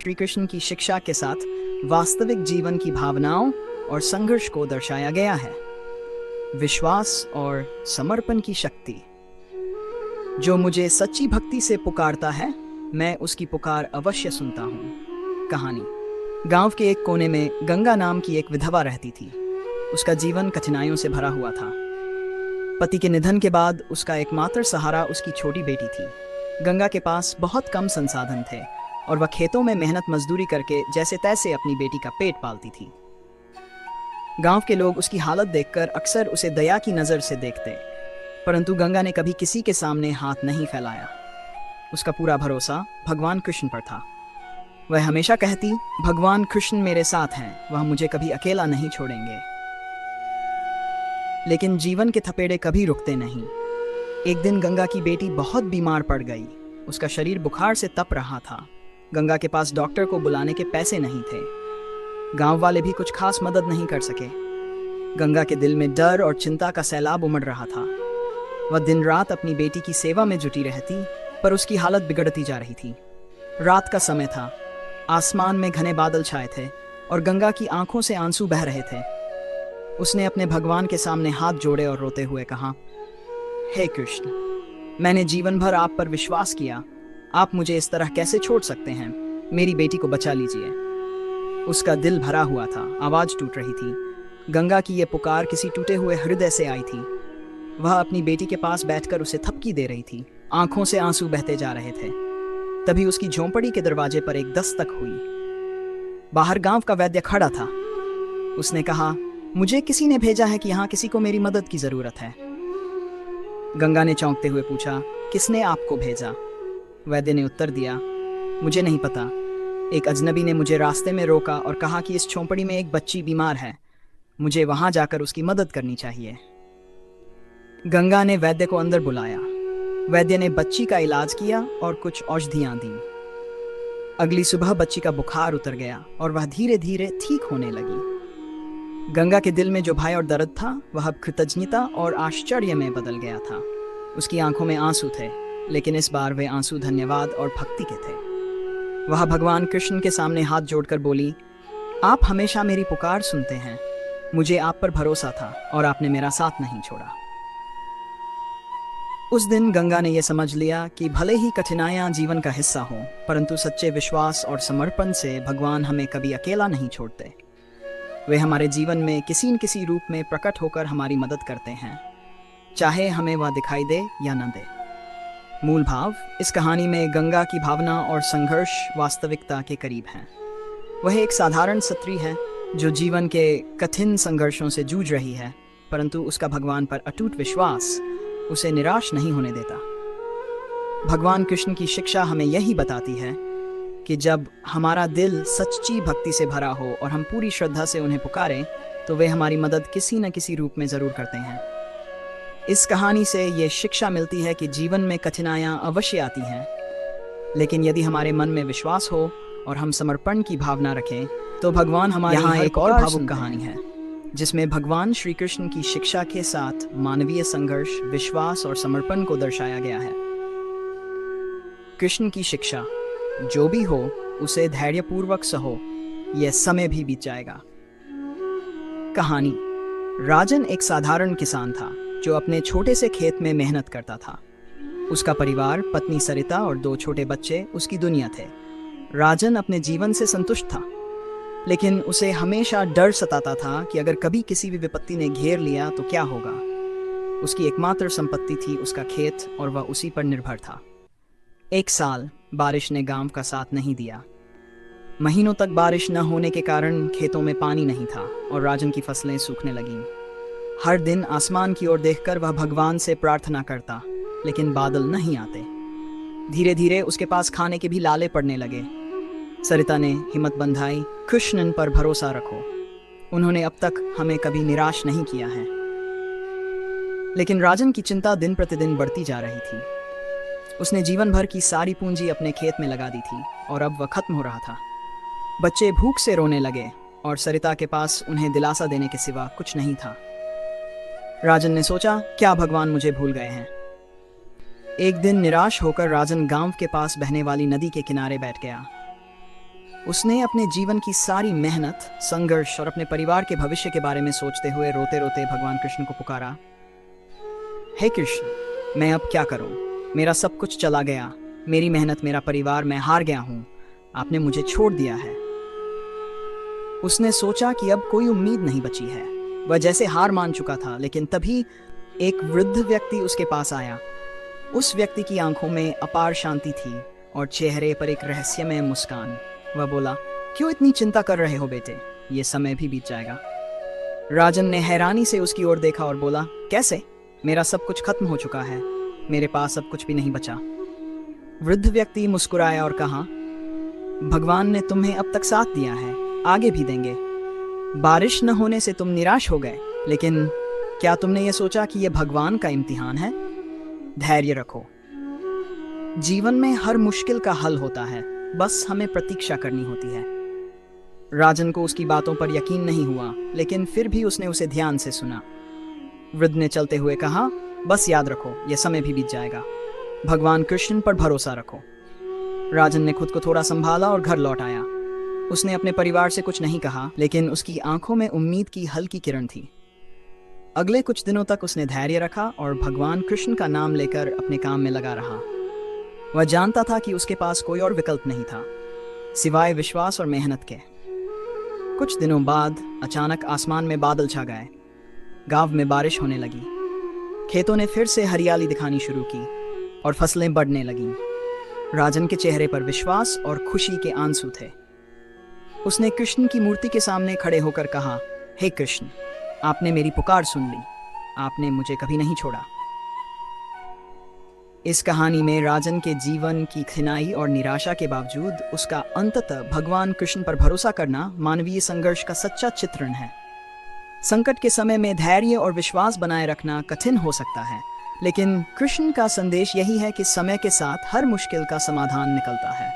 श्री कृष्ण की शिक्षा के साथ वास्तविक जीवन की भावनाओं और संघर्ष को दर्शाया गया है। विश्वास और समर्पण की शक्ति। जो मुझे सच्ची भक्ति से पुकारता है, मैं उसकी पुकार अवश्य सुनता हूँ। कहानी। गांव के एक कोने में गंगा नाम की एक विधवा रहती थी। उसका जीवन कठिनाइयों से भरा हुआ था। पति के निधन के बाद उसका एकमात्र सहारा उसकी छोटी बेटी थी। गंगा के पास बहुत कम संसाधन थे और वह खेतों में मेहनत मजदूरी करके जैसे तैसे अपनी बेटी का पेट पालती थी। गांव के लोग उसकी हालत देखकर अक्सर उसे दया की नज़र से देखते, परंतु गंगा ने कभी किसी के सामने हाथ नहीं फैलाया। उसका पूरा भरोसा भगवान कृष्ण पर था। वह हमेशा कहती, भगवान कृष्ण मेरे साथ हैं, वह मुझे कभी अकेला नहीं छोड़ेंगे। लेकिन जीवन के थपेड़े कभी रुकते नहीं। एक दिन गंगा की बेटी बहुत बीमार पड़ गई। उसका शरीर बुखार से तप रहा था। गंगा के पास डॉक्टर को बुलाने के पैसे नहीं थे। गांव वाले भी कुछ खास मदद नहीं कर सके। गंगा के दिल में डर और चिंता का सैलाब उमड़ रहा था। वह दिन रात अपनी बेटी की सेवा में जुटी रहती, पर उसकी हालत बिगड़ती जा रही थी। रात का समय था। आसमान में घने बादल छाए थे और गंगा की आंखों से आंसू बह रहे थे। उसने अपने भगवान के सामने हाथ जोड़े और रोते हुए कहा, हे कृष्ण, मैंने जीवन भर आप पर विश्वास किया। आप मुझे इस तरह कैसे छोड़ सकते हैं? मेरी बेटी को बचा लीजिए। उसका दिल भरा हुआ था, आवाज टूट रही थी। गंगा की यह पुकार किसी टूटे हुए हृदय से आई थी। वह अपनी बेटी के पास बैठकर उसे थपकी दे रही थी। आंखों से आंसू बहते जा रहे थे। तभी उसकी झोंपड़ी के दरवाजे पर एक दस्तक हुई। बाहर गांव का वैद्य खड़ा था। उसने कहा, मुझे किसी ने भेजा है कि यहाँ किसी को मेरी मदद की जरूरत है। गंगा ने चौंकते हुए पूछा, किसने आपको भेजा? वैद्य ने उत्तर दिया, मुझे नहीं पता। एक अजनबी ने मुझे रास्ते में रोका और कहा कि इस झोंपड़ी में एक बच्ची बीमार है, मुझे वहां जाकर उसकी मदद करनी चाहिए। गंगा ने वैद्य को अंदर बुलाया। वैद्य ने बच्ची का इलाज किया और कुछ औषधियां दी। अगली सुबह बच्ची का बुखार उतर गया और वह धीरे धीरे ठीक होने लगी। गंगा के दिल में जो भय और दर्द था, वह अब कृतज्ञता और आश्चर्य में बदल गया था। उसकी आंखों में आंसू थे, लेकिन इस बार वे आंसू धन्यवाद और भक्ति के थे। वह भगवान कृष्ण के सामने हाथ जोड़कर बोली, आप हमेशा मेरी पुकार सुनते हैं। मुझे आप पर भरोसा था और आपने मेरा साथ नहीं छोड़ा। उस दिन गंगा ने यह समझ लिया कि भले ही कठिनाइयां जीवन का हिस्सा हों, परंतु सच्चे विश्वास और समर्पण से भगवान हमें कभी अकेला नहीं छोड़ते। वे हमारे जीवन में किसी न किसी रूप में प्रकट होकर हमारी मदद करते हैं, चाहे हमें वह दिखाई दे या न दे। मूल भाव। इस कहानी में गंगा की भावना और संघर्ष वास्तविकता के करीब हैं। वह एक साधारण स्त्री है जो जीवन के कठिन संघर्षों से जूझ रही है, परंतु उसका भगवान पर अटूट विश्वास उसे निराश नहीं होने देता। भगवान कृष्ण की शिक्षा हमें यही बताती है कि जब हमारा दिल सच्ची भक्ति से भरा हो और हम पूरी श्रद्धा से उन्हें पुकारें, तो वे हमारी मदद किसी न किसी रूप में ज़रूर करते हैं। इस कहानी से ये शिक्षा मिलती है कि जीवन में कठिनाइयाँ अवश्य आती हैं, लेकिन यदि हमारे मन में विश्वास हो और हम समर्पण की भावना रखें, तो भगवान हमारे यहाँ एक और भावुक कहानी है, जिसमें भगवान श्री कृष्ण की शिक्षा के साथ मानवीय संघर्ष, विश्वास और समर्पण को दर्शाया गया है। कृष्ण की शिक्षा, जो भी हो उसे धैर्यपूर्वक सहो, यह समय भी बीत जाएगा। कहानी। राजन एक साधारण किसान था जो अपने छोटे से खेत में मेहनत करता था। उसका परिवार, पत्नी सरिता और 2 छोटे बच्चे उसकी दुनिया थे। राजन अपने जीवन से संतुष्ट था, लेकिन उसे हमेशा डर सताता था कि अगर कभी किसी भी विपत्ति ने घेर लिया तो क्या होगा। उसकी एकमात्र संपत्ति थी उसका खेत और वह उसी पर निर्भर था। एक साल बारिश ने गांव का साथ नहीं दिया। महीनों तक बारिश न होने के कारण खेतों में पानी नहीं था और राजन की फसलें सूखने लगीं। हर दिन आसमान की ओर देखकर वह भगवान से प्रार्थना करता, लेकिन बादल नहीं आते। धीरे धीरे उसके पास खाने के भी लाले पड़ने लगे। सरिता ने हिम्मत बंधाई, कृष्णन पर भरोसा रखो, उन्होंने अब तक हमें कभी निराश नहीं किया है। लेकिन राजन की चिंता दिन प्रतिदिन बढ़ती जा रही थी। उसने जीवन भर की सारी पूंजी अपने खेत में लगा दी थी और अब वह खत्म हो रहा था। बच्चे भूख से रोने लगे और सरिता के पास उन्हें दिलासा देने के सिवा कुछ नहीं था। राजन ने सोचा, क्या भगवान मुझे भूल गए हैं? एक दिन निराश होकर राजन गांव के पास बहने वाली नदी के किनारे बैठ गया। उसने अपने जीवन की सारी मेहनत, संघर्ष और अपने परिवार के भविष्य के बारे में सोचते हुए रोते रोते भगवान कृष्ण को पुकारा, हे कृष्ण, मैं अब क्या करूं? मेरा सब कुछ चला गया, मेरी मेहनत, मेरा परिवार, मैं हार गया हूं। आपने मुझे छोड़ दिया है। उसने सोचा कि अब कोई उम्मीद नहीं बची है। वह जैसे हार मान चुका था, लेकिन तभी एक वृद्ध व्यक्ति उसके पास आया। उस व्यक्ति की आंखों में अपार शांति थी और चेहरे पर एक रहस्यमय मुस्कान। वह बोला, क्यों इतनी चिंता कर रहे हो बेटे? ये समय भी बीत जाएगा। राजन ने हैरानी से उसकी ओर देखा और बोला, कैसे? मेरा सब कुछ खत्म हो चुका है, मेरे पास अब कुछ भी नहीं बचा। वृद्ध व्यक्ति मुस्कुराया और कहा, भगवान ने तुम्हें अब तक साथ दिया है, आगे भी देंगे। बारिश न होने से तुम निराश हो गए, लेकिन क्या तुमने ये सोचा कि यह भगवान का इम्तिहान है? धैर्य रखो। जीवन में हर मुश्किल का हल होता है, बस हमें प्रतीक्षा करनी होती है। राजन को उसकी बातों पर यकीन नहीं हुआ, लेकिन फिर भी उसने उसे ध्यान से सुना। वृद्ध ने चलते हुए कहा, बस याद रखो, यह समय भी बीत जाएगा। भगवान कृष्ण पर भरोसा रखो। राजन ने खुद को थोड़ा संभाला और घर लौट आया। उसने अपने परिवार से कुछ नहीं कहा, लेकिन उसकी आंखों में उम्मीद की हल्की किरण थी। अगले कुछ दिनों तक उसने धैर्य रखा और भगवान कृष्ण का नाम लेकर अपने काम में लगा रहा। वह जानता था कि उसके पास कोई और विकल्प नहीं था, सिवाय विश्वास और मेहनत के। कुछ दिनों बाद अचानक आसमान में बादल छा गए। गांव में बारिश होने लगी। खेतों ने फिर से हरियाली दिखानी शुरू की और फसलें बढ़ने लगीं। राजन के चेहरे पर विश्वास और खुशी के आंसू थे। उसने कृष्ण की मूर्ति के सामने खड़े होकर कहा, हे कृष्ण, आपने मेरी पुकार सुन ली, आपने मुझे कभी नहीं छोड़ा। इस कहानी में राजन के जीवन की कठिनाई और निराशा के बावजूद उसका अंततः भगवान कृष्ण पर भरोसा करना मानवीय संघर्ष का सच्चा चित्रण है। संकट के समय में धैर्य और विश्वास बनाए रखना कठिन हो सकता है, लेकिन कृष्ण का संदेश यही है कि समय के साथ हर मुश्किल का समाधान निकलता है।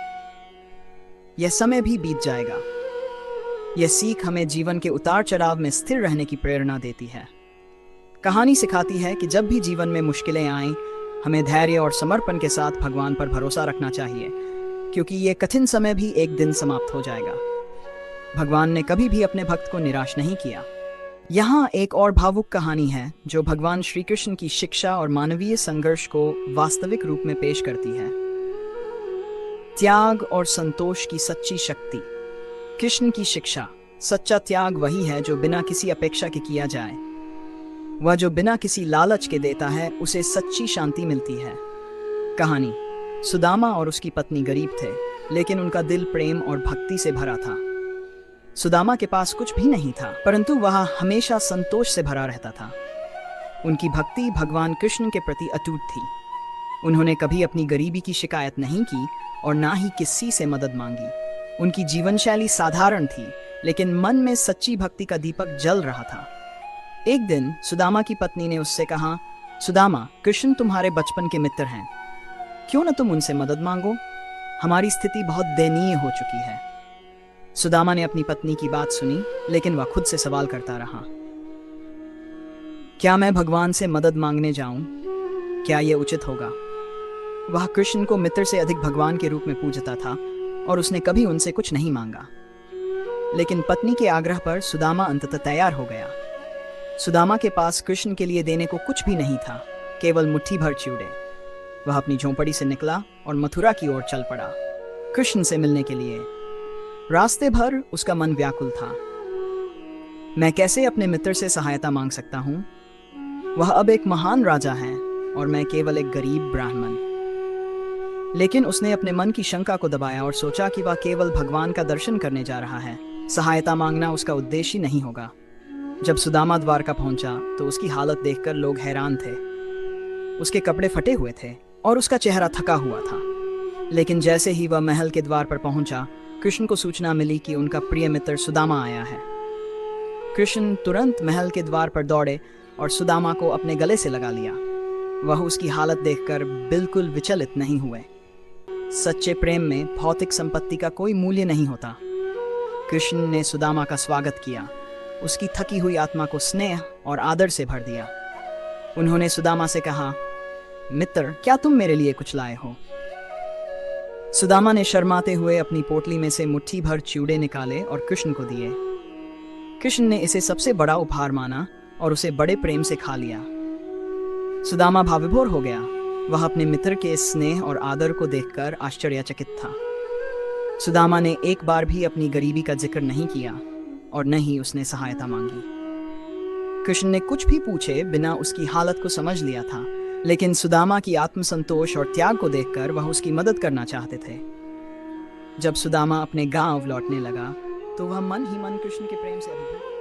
यह समय भी बीत जाएगा। यह सीख हमें जीवन के उतार चढ़ाव में स्थिर रहने की प्रेरणा देती है। कहानी सिखाती है कि जब भी जीवन में मुश्किलें आएं, हमें धैर्य और समर्पण के साथ भगवान पर भरोसा रखना चाहिए, क्योंकि यह कठिन समय भी एक दिन समाप्त हो जाएगा। भगवान ने कभी भी अपने भक्त को निराश नहीं किया। यहाँ एक और भावुक कहानी है जो भगवान श्री कृष्ण की शिक्षा और मानवीय संघर्ष को वास्तविक रूप में पेश करती है। त्याग और संतोष की सच्ची शक्ति। कृष्ण की शिक्षा, सच्चा त्याग वही है जो बिना किसी अपेक्षा के किया जाए। वह जो बिना किसी लालच के देता है, उसे सच्ची शांति मिलती है। कहानी, सुदामा और उसकी पत्नी गरीब थे, लेकिन उनका दिल प्रेम और भक्ति से भरा था। सुदामा के पास कुछ भी नहीं था, परंतु वह हमेशा संतोष से भरा रहता था। उनकी भक्ति भगवान कृष्ण के प्रति अटूट थी। उन्होंने कभी अपनी गरीबी की शिकायत नहीं की और ना ही किसी से मदद मांगी। उनकी जीवन शैली साधारण थी, लेकिन मन में सच्ची भक्ति का दीपक जल रहा था। एक दिन सुदामा की पत्नी ने उससे कहा, सुदामा, कृष्ण तुम्हारे बचपन के मित्र हैं, क्यों न तुम उनसे मदद मांगो? हमारी स्थिति बहुत दयनीय हो चुकी है। सुदामा ने अपनी पत्नी की बात सुनी, लेकिन वह खुद से सवाल करता रहा, क्या मैं भगवान से मदद मांगने जाऊं? क्या यह उचित होगा? वह कृष्ण को मित्र से अधिक भगवान के रूप में पूजता था और उसने कभी उनसे कुछ नहीं मांगा। लेकिन पत्नी के आग्रह पर सुदामा अंततः तैयार हो गया। सुदामा के पास कृष्ण के लिए देने को कुछ भी नहीं था, केवल मुट्ठी भर चिवड़े। वह अपनी झोंपड़ी से निकला और मथुरा की ओर चल पड़ा, कृष्ण से मिलने के लिए। रास्ते भर उसका मन व्याकुल था। मैं कैसे अपने मित्र से सहायता मांग सकता हूँ? वह अब एक महान राजा है और मैं केवल एक गरीब ब्राह्मण। लेकिन उसने अपने मन की शंका को दबाया और सोचा कि वह केवल भगवान का दर्शन करने जा रहा है, सहायता मांगना उसका उद्देश्य नहीं होगा। जब सुदामा द्वारका पहुंचा तो उसकी हालत देखकर लोग हैरान थे। उसके कपड़े फटे हुए थे और उसका चेहरा थका हुआ था। लेकिन जैसे ही वह महल के द्वार पर पहुंचा, कृष्ण को सूचना मिली कि उनका प्रिय मित्र सुदामा आया है। कृष्ण तुरंत महल के द्वार पर दौड़े और सुदामा को अपने गले से लगा लिया। वह उसकी हालत देखकर बिल्कुल विचलित नहीं हुए। सच्चे प्रेम में भौतिक संपत्ति का कोई मूल्य नहीं होता। कृष्ण ने सुदामा का स्वागत किया, उसकी थकी हुई आत्मा को स्नेह और आदर से भर दिया। उन्होंने सुदामा से कहा, मित्र, क्या तुम मेरे लिए कुछ लाए हो? सुदामा ने शर्माते हुए अपनी पोटली में से मुट्ठी भर चिवड़े निकाले और कृष्ण को दिए। कृष्ण ने इसे सबसे बड़ा उपहार माना और उसे बड़े प्रेम से खा लिया। सुदामा भावविभोर हो गया। वह अपने मित्र के स्नेह और आदर को देखकर आश्चर्यचकित था। सुदामा ने एक बार भी अपनी गरीबी का जिक्र नहीं किया और न ही उसने सहायता मांगी। कृष्ण ने कुछ भी पूछे बिना उसकी हालत को समझ लिया था, लेकिन सुदामा की आत्मसंतोष और त्याग को देखकर वह उसकी मदद करना चाहते थे। जब सुदामा अपने गांव लौटने लगा तो वह मन ही मन कृष्ण के प्रेम से अभिभूत